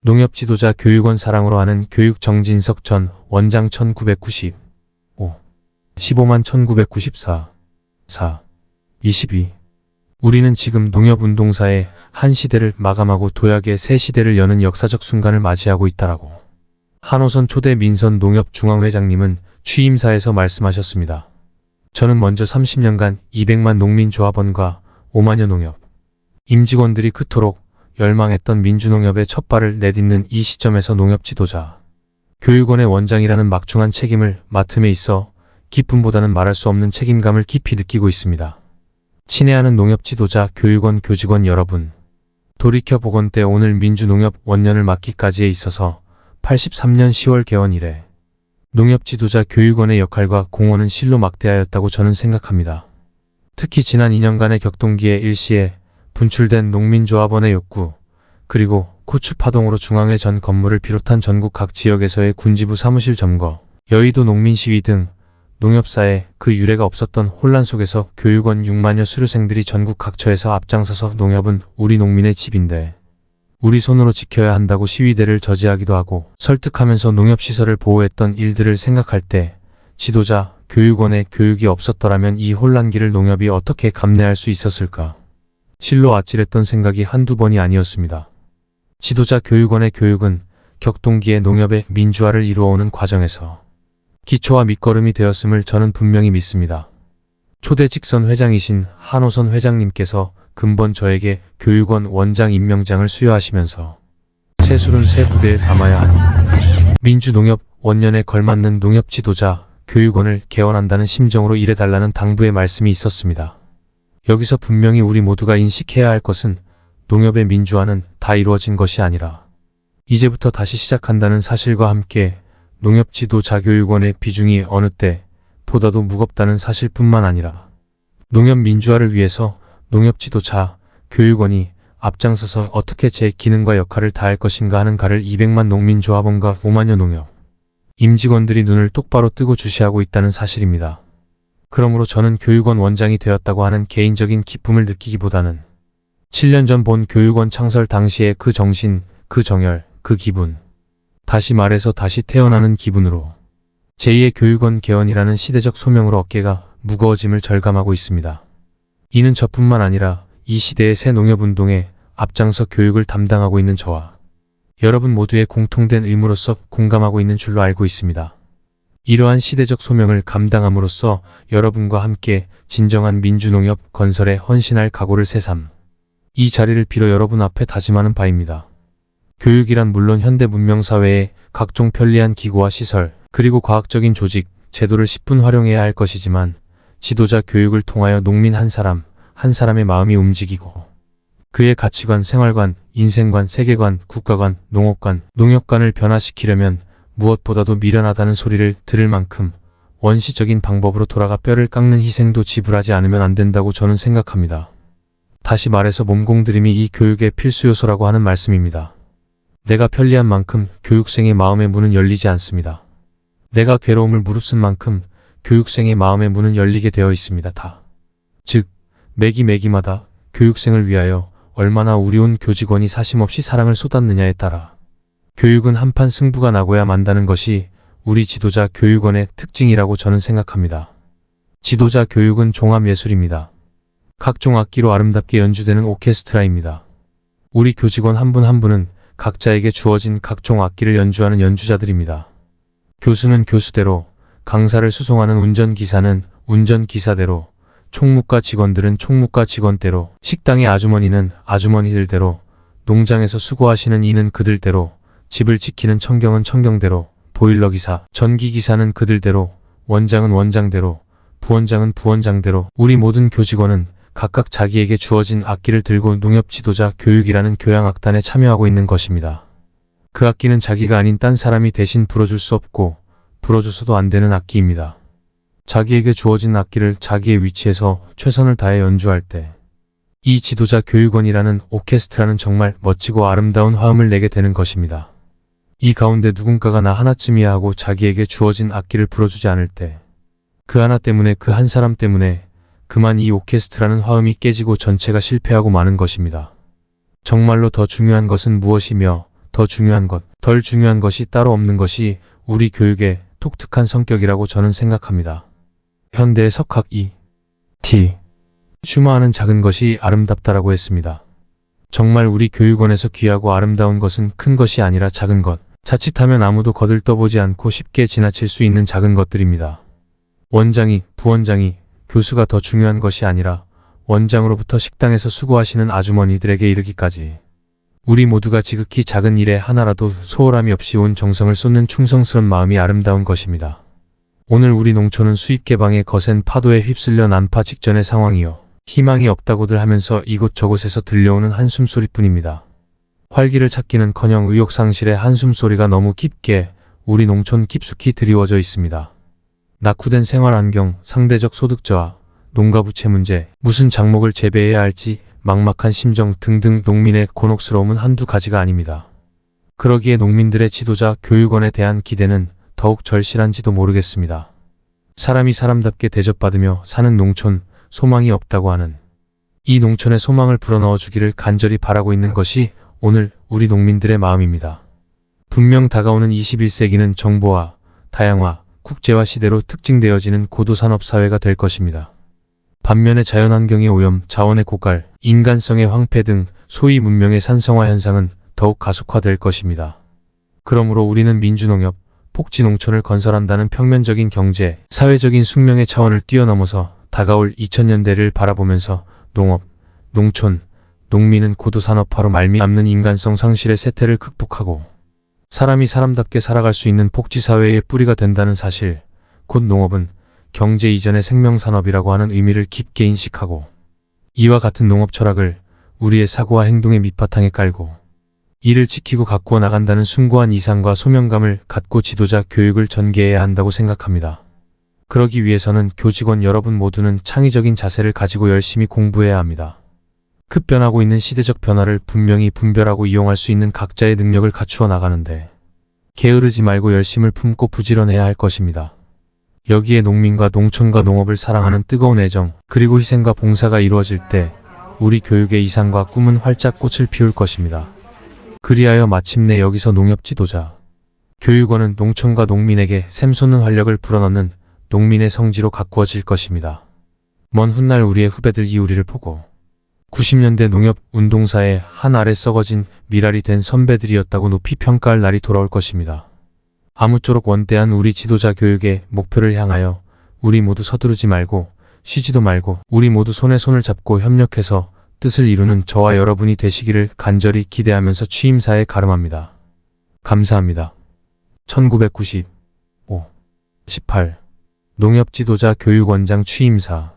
농협 지도자 교육원 사랑으로 하는 교육 정진석 전 원장 1995 15만 1994 4 22 우리는 지금 농협운동사의 한 시대를 마감하고 도약의 새 시대를 여는 역사적 순간을 맞이하고 있다라고 한호선 초대 민선 농협 중앙회장님은 취임사에서 말씀하셨습니다. 저는 먼저 30년간 200만 농민조합원과 5만여 농협 임직원들이 그토록 열망했던 민주농협의 첫 발을 내딛는 이 시점에서 농협 지도자, 교육원의 원장이라는 막중한 책임을 맡음에 있어 기쁨보다는 말할 수 없는 책임감을 깊이 느끼고 있습니다. 친애하는 농협 지도자, 교육원 교직원 여러분, 돌이켜보건 때 오늘 민주농협 원년을 맡기까지에 있어서 83년 10월 개원 이래 농협 지도자 교육원의 역할과 공헌은 실로 막대하였다고 저는 생각합니다. 특히 지난 2년간의 격동기에 일시에 분출된 농민조합원의 욕구, 그리고 고추파동으로 중앙회 전 건물을 비롯한 전국 각 지역에서의 군지부 사무실 점거, 여의도 농민시위 등 농협사에 그 유례가 없었던 혼란 속에서 교육원 6만여 수료생들이 전국 각처에서 앞장서서 농협은 우리 농민의 집인데 우리 손으로 지켜야 한다고 시위대를 저지하기도 하고 설득하면서 농협시설을 보호했던 일들을 생각할 때 지도자, 교육원의 교육이 없었더라면 이 혼란기를 농협이 어떻게 감내할 수 있었을까? 실로 아찔했던 생각이 한두 번이 아니었습니다. 지도자 교육원의 교육은 격동기의 농협의 민주화를 이루어오는 과정에서 기초와 밑거름이 되었음을 저는 분명히 믿습니다. 초대 직선 회장이신 한호선 회장님께서 근본 저에게 교육원 원장 임명장을 수여하시면서 새 술은 새 부대에 담아야 하니 민주농협 원년에 걸맞는 농협 지도자 교육원을 개원한다는 심정으로 일해달라는 당부의 말씀이 있었습니다. 여기서 분명히 우리 모두가 인식해야 할 것은 농협의 민주화는 다 이루어진 것이 아니라 이제부터 다시 시작한다는 사실과 함께 농협 지도자 교육원의 비중이 어느 때보다도 무겁다는 사실뿐만 아니라 농협 민주화를 위해서 농협 지도자 교육원이 앞장서서 어떻게 제 기능과 역할을 다할 것인가 하는 가를 200만 농민조합원과 5만여 농협 임직원들이 눈을 똑바로 뜨고 주시하고 있다는 사실입니다. 그러므로 저는 교육원 원장이 되었다고 하는 개인적인 기쁨을 느끼기보다는 7년 전 본 교육원 창설 당시의 그 정신, 그 정열, 그 기분, 다시 말해서 다시 태어나는 기분으로 제2의 교육원 개원이라는 시대적 소명으로 어깨가 무거워짐을 절감하고 있습니다. 이는 저뿐만 아니라 이 시대의 새 농협운동에 앞장서 교육을 담당하고 있는 저와 여러분 모두의 공통된 의무로서 공감하고 있는 줄로 알고 있습니다. 이러한 시대적 소명을 감당함으로써 여러분과 함께 진정한 민주농협 건설에 헌신할 각오를 새삼 이 자리를 빌어 여러분 앞에 다짐하는 바입니다. 교육이란 물론 현대 문명사회의 각종 편리한 기구와 시설, 그리고 과학적인 조직, 제도를 10분 활용해야 할 것이지만 지도자 교육을 통하여 농민 한 사람의 마음이 움직이고 그의 가치관, 생활관, 인생관, 세계관, 국가관, 농업관, 농협관을 변화시키려면 무엇보다도 미련하다는 소리를 들을 만큼 원시적인 방법으로 돌아가 뼈를 깎는 희생도 지불하지 않으면 안 된다고 저는 생각합니다. 다시 말해서 몸공들임이 이 교육의 필수 요소라고 하는 말씀입니다. 내가 편리한 만큼 교육생의 마음의 문은 열리지 않습니다. 내가 괴로움을 무릅쓴 만큼 교육생의 마음의 문은 열리게 되어 있습니다. 즉, 매기마다 교육생을 위하여 얼마나 우리온 교직원이 사심없이 사랑을 쏟았느냐에 따라 교육은 한판 승부가 나고야 만다는 것이 우리 지도자 교육원의 특징이라고 저는 생각합니다. 지도자 교육은 종합예술입니다. 각종 악기로 아름답게 연주되는 오케스트라입니다. 우리 교직원 한 분 한 분은 각자에게 주어진 각종 악기를 연주하는 연주자들입니다. 교수는 교수대로, 강사를 수송하는 운전기사는 운전기사대로, 총무과 직원들은 총무과 직원대로, 식당의 아주머니는 아주머니들대로, 농장에서 수고하시는 이는 그들대로, 집을 지키는 청경은 청경대로, 보일러기사, 전기기사는 그들대로, 원장은 원장대로, 부원장은 부원장대로 우리 모든 교직원은 각각 자기에게 주어진 악기를 들고 농협 지도자 교육이라는 교양악단에 참여하고 있는 것입니다. 그 악기는 자기가 아닌 딴 사람이 대신 불어줄 수 없고 불어줘서도 안 되는 악기입니다. 자기에게 주어진 악기를 자기의 위치에서 최선을 다해 연주할 때 이 지도자 교육원이라는 오케스트라는 정말 멋지고 아름다운 화음을 내게 되는 것입니다. 이 가운데 누군가가 나 하나쯤이야 하고 자기에게 주어진 악기를 불어주지 않을 때 그 하나 때문에, 그 한 사람 때문에 그만 이 오케스트라는 화음이 깨지고 전체가 실패하고 마는 것입니다. 정말로 더 중요한 것은 무엇이며 더 더 중요한 것, 덜 중요한 것이 따로 없는 것이 우리 교육의 독특한 성격이라고 저는 생각합니다. 현대의 석학 E.T. 슈마하는 작은 것이 아름답다라고 했습니다. 정말 우리 교육원에서 귀하고 아름다운 것은 큰 것이 아니라 작은 것, 자칫하면 아무도 거들떠보지 않고 쉽게 지나칠 수 있는 작은 것들입니다. 원장이, 부원장이, 교수가 더 중요한 것이 아니라 원장으로부터 식당에서 수고하시는 아주머니들에게 이르기까지 우리 모두가 지극히 작은 일에 하나라도 소홀함이 없이 온 정성을 쏟는 충성스런 마음이 아름다운 것입니다. 오늘 우리 농촌은 수입 개방의 거센 파도에 휩쓸려 난파 직전의 상황이요. 희망이 없다고들 하면서 이곳저곳에서 들려오는 한숨소리뿐입니다. 활기를 찾기는커녕 의욕상실의 한숨소리가 너무 깊게 우리 농촌 깊숙이 드리워져 있습니다. 낙후된 생활환경, 상대적 소득저하, 농가부채 문제, 무슨 작목을 재배해야 할지 막막한 심정 등등 농민의 곤혹스러움은 한두 가지가 아닙니다. 그러기에 농민들의 지도자 교육원에 대한 기대는 더욱 절실한지도 모르겠습니다. 사람이 사람답게 대접받으며 사는 농촌, 소망이 없다고 하는 이 농촌에 소망을 불어넣어 주기를 간절히 바라고 있는 것이 오늘 우리 농민들의 마음입니다. 분명 다가오는 21세기는 정보화, 다양화, 국제화 시대로 특징되어지는 고도산업 사회가 될 것입니다. 반면에 자연환경의 오염, 자원의 고갈, 인간성의 황폐 등 소위 문명의 산성화 현상은 더욱 가속화될 것입니다. 그러므로 우리는 민주농협, 복지농촌을 건설한다는 평면적인 경제, 사회적인 숙명의 차원을 뛰어넘어서 다가올 2000년대를 바라보면서 농업, 농촌, 농민은 고도산업화로 말미암는 인간성 상실의 세태를 극복하고 사람이 사람답게 살아갈 수 있는 복지사회의 뿌리가 된다는 사실, 곧 농업은 경제 이전의 생명산업이라고 하는 의미를 깊게 인식하고 이와 같은 농업 철학을 우리의 사고와 행동의 밑바탕에 깔고 이를 지키고 가꾸어 나간다는 숭고한 이상과 소명감을 갖고 지도자 교육을 전개해야 한다고 생각합니다. 그러기 위해서는 교직원 여러분 모두는 창의적인 자세를 가지고 열심히 공부해야 합니다. 급변하고 있는 시대적 변화를 분명히 분별하고 이용할 수 있는 각자의 능력을 갖추어 나가는데 게으르지 말고 열심을 품고 부지런해야 할 것입니다. 여기에 농민과 농촌과 농업을 사랑하는 뜨거운 애정, 그리고 희생과 봉사가 이루어질 때 우리 교육의 이상과 꿈은 활짝 꽃을 피울 것입니다. 그리하여 마침내 여기서 농협 지도자, 교육원은 농촌과 농민에게 샘솟는 활력을 불어넣는 농민의 성지로 가꾸어질 것입니다. 먼 훗날 우리의 후배들이 우리를 보고 90년대 농협 운동사의 한 알에 썩어진 미랄이 된 선배들이었다고 높이 평가할 날이 돌아올 것입니다. 아무쪼록 원대한 우리 지도자 교육의 목표를 향하여 우리 모두 서두르지 말고 쉬지도 말고 우리 모두 손에 손을 잡고 협력해서 뜻을 이루는 저와 여러분이 되시기를 간절히 기대하면서 취임사에 가름합니다. 감사합니다. 1995 18 농협 지도자 교육원장 취임사